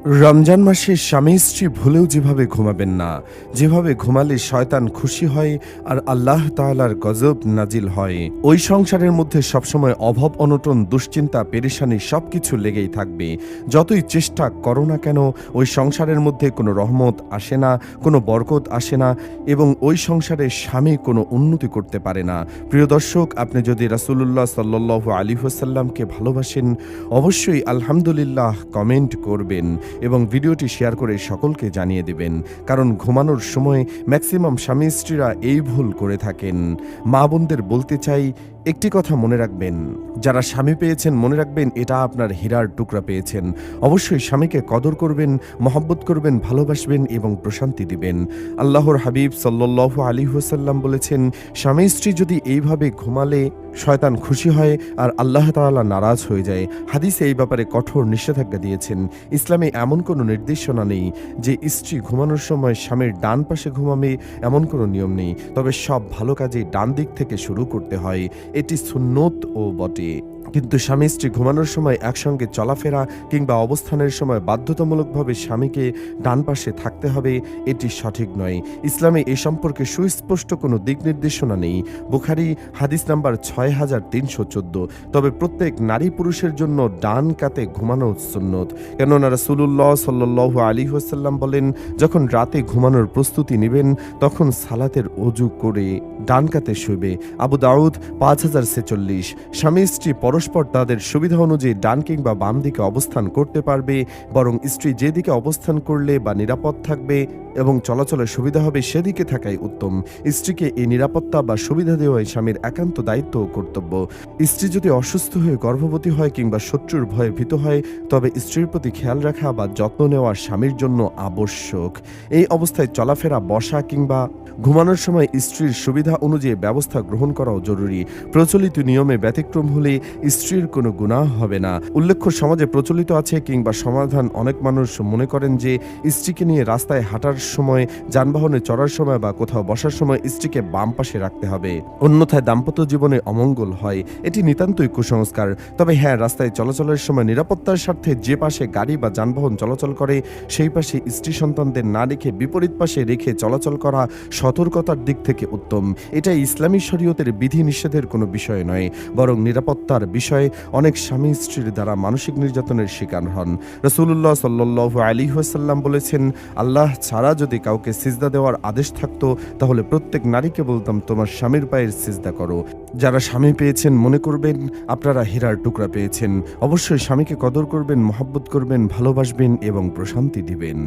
রমজান মাসে স্বামী স্ত্রী ভুলেও যেভাবে ঘুমাবেন না, যেভাবে ঘুমালে শয়তান খুশি হয় আর আল্লাহ তাআলার গজব নাজিল হয়। ওই সংসারের মধ্যে সবসময় অভাব অনটন, দুশ্চিন্তা, পেরেশানি সবকিছু লেগেই থাকবে। যতই চেষ্টা করো না কেন, ওই সংসারের মধ্যে কোনো রহমত আসে না, কোনো বরকত আসে না এবং ওই সংসারে স্বামী কোনো উন্নতি করতে পারে না। প্রিয় দর্শক, আপনি যদি রাসূলুল্লাহ সাল্লাল্লাহু আলাইহি ওয়াসাল্লামকে ভালোবাসেন, অবশ্যই আলহামদুলিল্লাহ কমেন্ট করবেন এবং ভিডিওটি শেয়ার করে সকলকে জানিয়ে দেবেন। কারণ ঘুমানোর সময় ম্যাক্সিমাম স্বামী স্ত্রীরা এই ভুল করে থাকেন। মা বোনদের বলতে চাই, একটি কথা মনে রাখবেন, যারা স্বামী পেয়েছেন মনে রাখবেন এটা আপনার হীরার টুকরা পেয়েছেন। অবশ্যই স্বামীকে কদর করবেন, মহব্বত করবেন, ভালোবাসবেন এবং প্রশান্তি দিবেন। আল্লাহর হাবিব সাল্লাল্লাহু আলাইহি ওয়াসাল্লাম বলেছেন, স্বামী স্ত্রী যদি এইভাবে ঘুমালে শয়তান খুশি হয় আর আল্লাহ তাআলা নারাজ হয়ে যায়। হাদিসে এই ব্যাপারে কঠোর নিষেধাজ্ঞা দিয়েছেন। ইসলামে এমন কোনো নির্দেশনা নেই যে স্ত্রী ঘুমানোর সময় স্বামীর ডান পাশে ঘুমাবে, এমন কোনো নিয়ম নেই। তবে সব ভালো কাজে ডান দিক থেকে শুরু করতে হয়, এটি সুন্নত ও বটে। কিন্তু স্বামী স্ত্রী ঘুমানোর সময় একসঙ্গে চলাফেরা কিংবা অবস্থানের সময় বাধ্যতামূলকভাবে স্বামীকে ডান পাশে থাকতে হবে, এটি সঠিক নয়। ইসলামে এ সম্পর্কে সুস্পষ্ট কোনো দিক নির্দেশনা নেই। বুখারী হাদিস নাম্বার 6314। তবে প্রত্যেক নারী পুরুষের জন্য ডান কাতে ঘুমানো সুন্নত। কেননা রাসূলুল্লাহ সাল্লাল্লাহু আলাইহি ওয়াসাল্লাম বলেন, যখন রাতে ঘুমানোর প্রস্তুতি নেবেন তখন সালাতের ওযু করে ডান কাতে শুবে। আবু দাউদ 5046। স্বামী স্ত্রী পরস্পর তাদের সুবিধা অনুযায়ী ডান কিংবা বাম দিকে অবস্থান করতে পারবে, বরং স্ত্রী যেদিকে অবস্থান করলে বা নিরাপদ থাকবে এবং চলাচলের সুবিধা হবে সেদিকে থাকাই উত্তম। স্ত্রীকে এই নিরাপত্তা বা সুবিধা দেওয়াই স্বামীর একান্ত দায়িত্ব ও কর্তব্য। স্ত্রী যদি অসুস্থ হয়ে গর্ভবতী হয় কিংবা শত্রুর ভয়ে ভীত হয়, তবে স্ত্রীর প্রতি খেয়াল রাখা বা যত্ন নেওয়া স্বামীর জন্য আবশ্যক। এই অবস্থায় চলাফেরা, বসা কিংবা ঘুমানোর সময় স্ত্রীর সুবিধা অনুযায়ী ব্যবস্থা গ্রহণ করাও জরুরি। প্রচলিত নিয়মে ব্যতিক্রম হলে স্ত্রীর কোনো গুনাহ হবে না। উল্লেখ্য, সমাজে প্রচলিত আছে কিংবা সমাধান, অনেক মানুষ মনে করেন যে স্ত্রীকে নিয়ে রাস্তায় হাঁটার সময়, যানবাহনে চড়ার সময় বা কোথাও বসার সময় স্ত্রীকে বাম পাশে রাখতে হবে, অন্যথায় দাম্পত্য জীবনে অমঙ্গল হয়। এটি নিতান্তই কুসংস্কার। তবে হ্যাঁ, রাস্তায় চলাচলের সময় নিরাপত্তার স্বার্থে যে পাশে গাড়ি বা যানবাহন চলাচল করে সেই পাশে স্ত্রী সন্তানদের না রেখে বিপরীত পাশে রেখে চলাচল করা সতর্কতার দিক থেকে উত্তম। এটা ইসলামী শরীয়তের বিধি নিষেধের কোনো বিষয় নয়, বরং নিরাপত্তার বিষয়ে অনেক স্বামী স্ত্রীর দ্বারা মানসিক নির্যাতনের শিকার হন। রাসূলুল্লাহ সাল্লাল্লাহু আলাইহি ওয়াসাল্লাম বলেছেন, আল্লাহ ছাড়া যদি কাউকে সিজদা দেওয়ার আদেশ থাকতো তাহলে প্রত্যেক নারীকে বলতাম, তোমার স্বামীর পায়ের সিজদা করো। যারা স্বামী পেয়েছেন মনে করবেন আপনারা হীরার টুকরা পেয়েছেন। অবশ্যই স্বামীকে কদর করবেন, মহব্বত করবেন, ভালোবাসবেন এবং প্রশান্তি দিবেন।